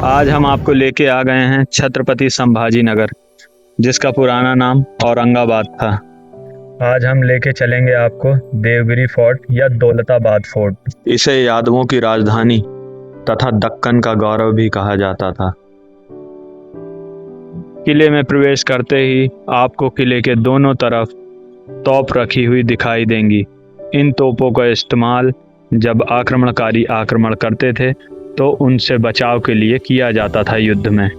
आज हम आपको लेके आ गए हैं छत्रपति संभाजी नगर, जिसका पुराना नाम औरंगाबाद था। आज हम लेके चलेंगे आपको देवगिरी फोर्ट या दौलताबाद फोर्ट। इसे यादवों की राजधानी तथा दक्कन का गौरव भी कहा जाता था। किले में प्रवेश करते ही आपको किले के दोनों तरफ तोप रखी हुई दिखाई देंगी। इन तोपों का इस्तेमाल जब आक्रमणकारी आक्रमण करते थे तो उनसे बचाव के लिए किया जाता था युद्ध में।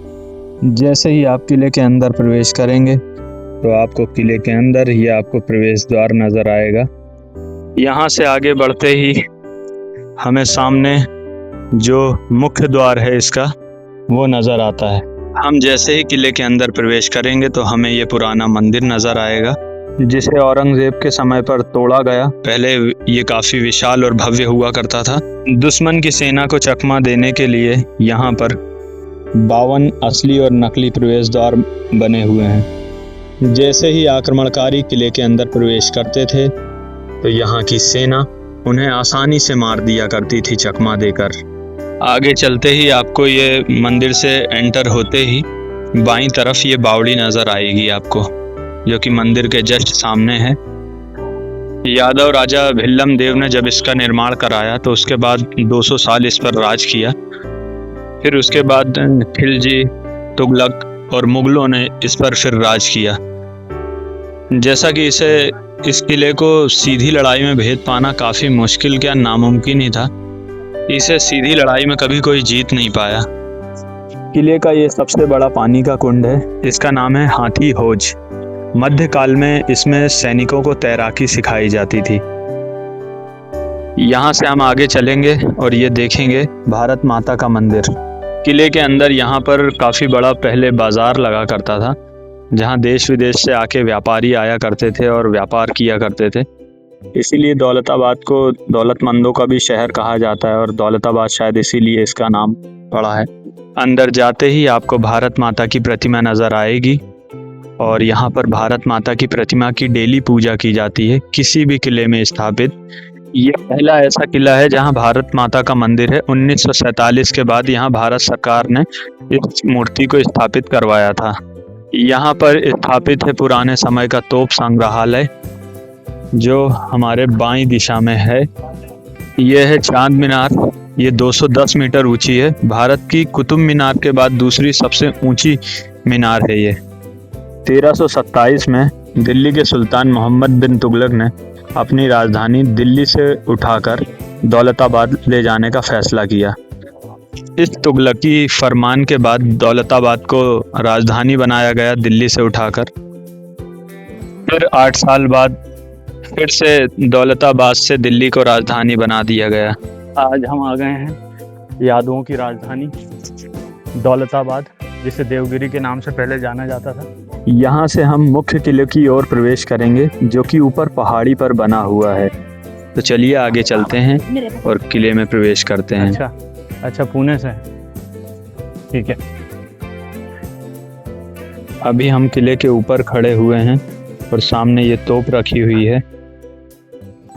जैसे ही आप किले के अंदर प्रवेश करेंगे तो आपको किले के अंदर ही आपको प्रवेश द्वार नजर आएगा। यहाँ से आगे बढ़ते ही हमें सामने जो मुख्य द्वार है इसका वो नज़र आता है। हम जैसे ही किले के अंदर प्रवेश करेंगे तो हमें ये पुराना मंदिर नज़र आएगा, जिसे औरंगजेब के समय पर तोड़ा गया। पहले ये काफ़ी विशाल और भव्य हुआ करता था। दुश्मन की सेना को चकमा देने के लिए यहाँ पर 52 असली और नकली प्रवेश द्वार बने हुए हैं। जैसे ही आक्रमणकारी किले के अंदर प्रवेश करते थे तो यहाँ की सेना उन्हें आसानी से मार दिया करती थी चकमा देकर। आगे चलते ही आपको ये मंदिर से एंटर होते ही बाईं तरफ ये बावड़ी नज़र आएगी आपको, जो कि मंदिर के जस्ट सामने है। यादव राजा भिल्लम देव ने जब इसका निर्माण कराया तो उसके बाद 200 साल इस पर राज किया। फिर उसके बाद खिलजी, तुगलक और मुगलों ने इस पर फिर राज किया। जैसा कि इस किले को सीधी लड़ाई में भेद पाना काफ़ी मुश्किल क्या नामुमकिन ही था। इसे सीधी लड़ाई में कभी कोई जीत नहीं पाया। किले का ये सबसे बड़ा पानी का कुंड है। इसका नाम है हाथी हौज। मध्यकाल में इसमें सैनिकों को तैराकी सिखाई जाती थी। यहाँ से हम आगे चलेंगे और ये देखेंगे भारत माता का मंदिर। किले के अंदर यहाँ पर काफ़ी बड़ा पहले बाज़ार लगा करता था, जहाँ देश विदेश से आके व्यापारी आया करते थे और व्यापार किया करते थे। इसीलिए दौलताबाद को दौलतमंदों का भी शहर कहा जाता है और दौलताबाद शायद इसीलिए इसका नाम पड़ा है। अंदर जाते ही आपको भारत माता की प्रतिमा नज़र आएगी और यहाँ पर भारत माता की प्रतिमा की डेली पूजा की जाती है किसी भी किले में स्थापित। ये पहला ऐसा किला है जहाँ भारत माता का मंदिर है। 1947 के बाद यहाँ भारत सरकार ने इस मूर्ति को स्थापित करवाया था। यहाँ पर स्थापित है पुराने समय का तोप संग्रहालय, जो हमारे बाईं दिशा में है। यह है चांद मीनार। ये 210 मीटर ऊंची है। भारत की कुतुब मीनार के बाद दूसरी सबसे ऊंची मीनार है ये। 1327 में दिल्ली के सुल्तान मोहम्मद बिन तुगलक ने अपनी राजधानी दिल्ली से उठाकर दौलताबाद ले जाने का फैसला किया। इस तुगलकी फरमान के बाद दौलताबाद को राजधानी बनाया गया दिल्ली से उठाकर। फिर 8 साल बाद फिर से दौलताबाद से दिल्ली को राजधानी बना दिया गया। आज हम आ गए हैं यादवों की राजधानी दौलताबाद, जिसे देवगिरी के नाम से पहले जाना जाता था। यहाँ से हम मुख्य किले की ओर प्रवेश करेंगे, जो कि ऊपर पहाड़ी पर बना हुआ है। तो चलिए आगे चलते हैं और किले में प्रवेश करते हैं। अच्छा पुणे से, ठीक है। अभी हम किले के ऊपर खड़े हुए हैं और सामने ये तोप रखी हुई है।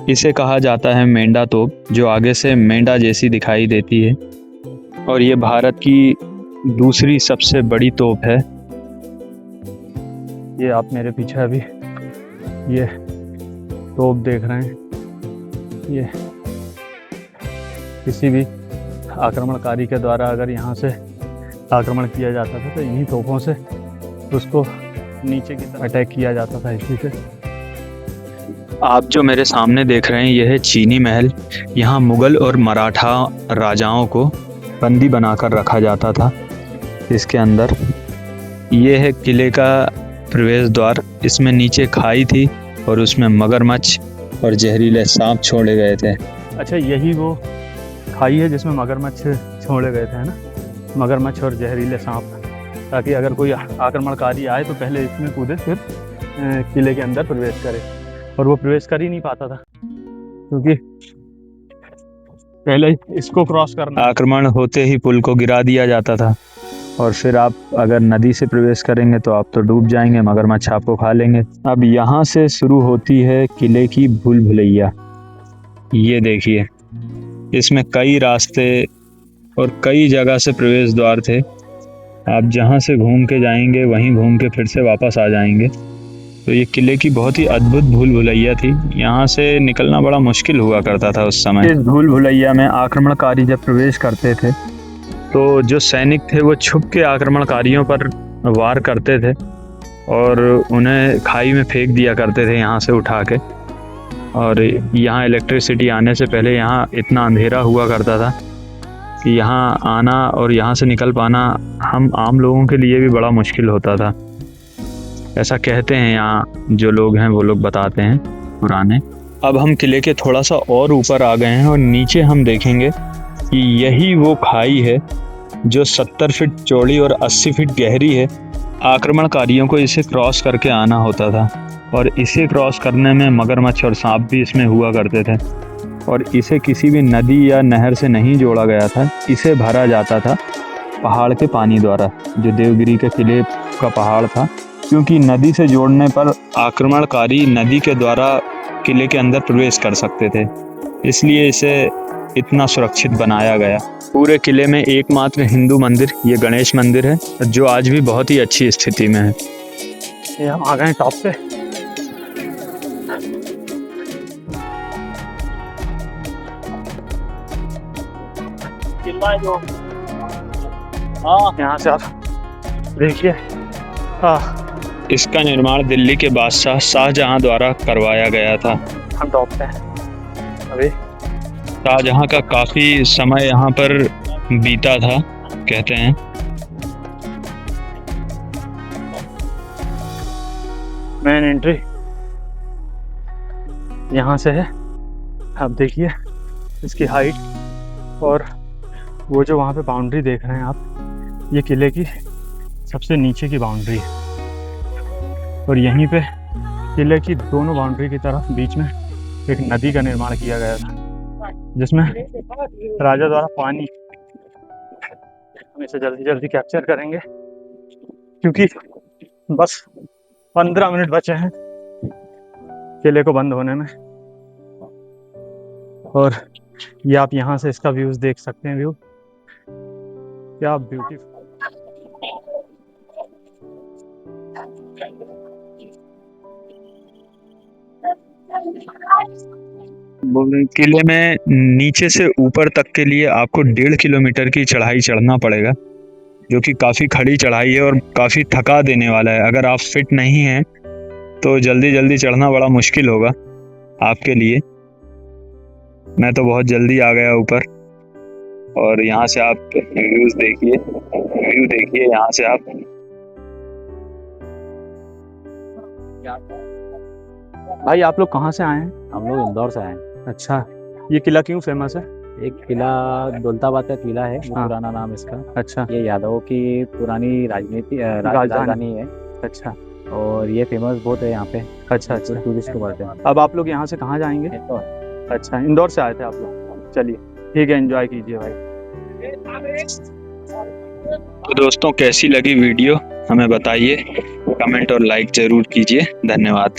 इसे कहा जाता है मेंढा तोप, जो आगे से मेंढा जैसी दिखाई देती है। और ये भारत की दूसरी सबसे बड़ी तोप है। ये आप मेरे पीछे अभी ये तोप देख रहे हैं। ये किसी भी आक्रमणकारी के द्वारा अगर यहाँ से आक्रमण किया जाता था तो इन्हीं तोपों से उसको नीचे की तरफ अटैक किया जाता था। इसी से आप जो मेरे सामने देख रहे हैं यह है चीनी महल। यहाँ मुगल और मराठा राजाओं को बंदी बनाकर रखा जाता था। इसके अंदर ये है किले का प्रवेश द्वार। इसमें नीचे खाई थी और उसमें मगरमच्छ और जहरीले सांप छोड़े गए थे। अच्छा, यही वो खाई है जिसमें मगरमच्छ छोड़े गए थे, है ना? मगरमच्छ और जहरीले सांप, ताकि अगर कोई आक्रमणकारी आए तो पहले इसमें कूदे फिर किले के अंदर प्रवेश करे। और वो प्रवेश कर ही नहीं पाता था क्योंकि पहले इसको क्रॉस करना। आक्रमण होते ही पुल को गिरा दिया जाता था और फिर आप अगर नदी से प्रवेश करेंगे तो आप तो डूब जाएंगे, मगरमच्छ आपको खा लेंगे। अब यहाँ से शुरू होती है किले की भूल भुलैया। ये देखिए, इसमें कई रास्ते और कई जगह से प्रवेश द्वार थे। आप जहाँ से घूम के जाएंगे वहीं घूम के फिर से वापस आ जाएंगे। तो ये किले की बहुत ही अद्भुत भूल भुलैया थी। यहाँ से निकलना बड़ा मुश्किल हुआ करता था उस समय। इस भूल भुलैया में आक्रमणकारी जब प्रवेश करते थे तो जो सैनिक थे वो छुप के आक्रमणकारियों पर वार करते थे और उन्हें खाई में फेंक दिया करते थे यहाँ से उठा के। और यहाँ इलेक्ट्रिसिटी आने से पहले यहाँ इतना अंधेरा हुआ करता था कि यहाँ आना और यहाँ से निकल पाना हम आम लोगों के लिए भी बड़ा मुश्किल होता था। ऐसा कहते हैं यहाँ जो लोग हैं वो लोग बताते हैं पुराने। अब हम किले के थोड़ा सा और ऊपर आ गए हैं और नीचे हम देखेंगे कि यही वो खाई है जो 70 फीट चौड़ी और 80 फीट गहरी है। आक्रमणकारियों को इसे क्रॉस करके आना होता था और इसे क्रॉस करने में मगरमच्छ और सांप भी इसमें हुआ करते थे। और इसे किसी भी नदी या नहर से नहीं जोड़ा गया था, इसे भरा जाता था पहाड़ के पानी द्वारा, जो देवगिरी के किले का पहाड़ था। क्योंकि नदी से जोड़ने पर आक्रमणकारी नदी के द्वारा किले के अंदर प्रवेश कर सकते थे, इसलिए इसे इतना सुरक्षित बनाया गया। पूरे किले में एकमात्र हिंदू मंदिर ये गणेश मंदिर है, जो आज भी बहुत ही अच्छी स्थिति में है। ये हम आ गए टॉप पे। यहाँ से आप देखिए, इसका निर्माण दिल्ली के बादशाह शाहजहां द्वारा करवाया गया था। हम टॉप पे हैं अभी। शाहजहां का काफी समय यहाँ पर बीता था कहते हैं। मेन एंट्री यहाँ से है। आप देखिए इसकी हाइट, और वो जो वहाँ पे बाउंड्री देख रहे हैं आप, ये किले की सबसे नीचे की बाउंड्री है। और यहीं पे किले की दोनों बाउंड्री की तरफ बीच में एक नदी का निर्माण किया गया था, जिसमें राजा द्वारा पानी, हम इसे जल्दी जल्दी कैप्चर करेंगे क्योंकि बस 15 मिनट बचे हैं किले को बंद होने में। और ये आप यहाँ से इसका व्यूज देख सकते हैं। व्यू क्या ब्यूटीफुल। किले में नीचे से ऊपर तक के लिए आपको 1.5 किलोमीटर की चढ़ाई चढ़ना पड़ेगा, जो कि काफ़ी खड़ी चढ़ाई है और काफ़ी थका देने वाला है। अगर आप फिट नहीं हैं तो जल्दी जल्दी चढ़ना बड़ा मुश्किल होगा आपके लिए। मैं तो बहुत जल्दी आ गया ऊपर। और यहाँ से आप व्यू देखिए यहाँ से आप। भाई आप लोग कहाँ से आए हैं? हम लोग इंदौर से आए हैं। अच्छा, ये किला क्यों फेमस है? एक किला दौलताबाद का किला है, पुराना नाम इसका। अच्छा, ये यादवों की पुरानी राजधानी है। अच्छा, और ये फेमस बहुत है यहाँ पे। अच्छा, टूरिस्ट को बढ़ते हैं। अब आप लोग यहाँ से कहाँ जाएंगे? अच्छा, इंदौर से आए थे आप लोग। चलिए ठीक है, एंजॉय कीजिए भाई। तो दोस्तों कैसी लगी वीडियो हमें बताइए, कमेंट और लाइक जरूर कीजिए। धन्यवाद।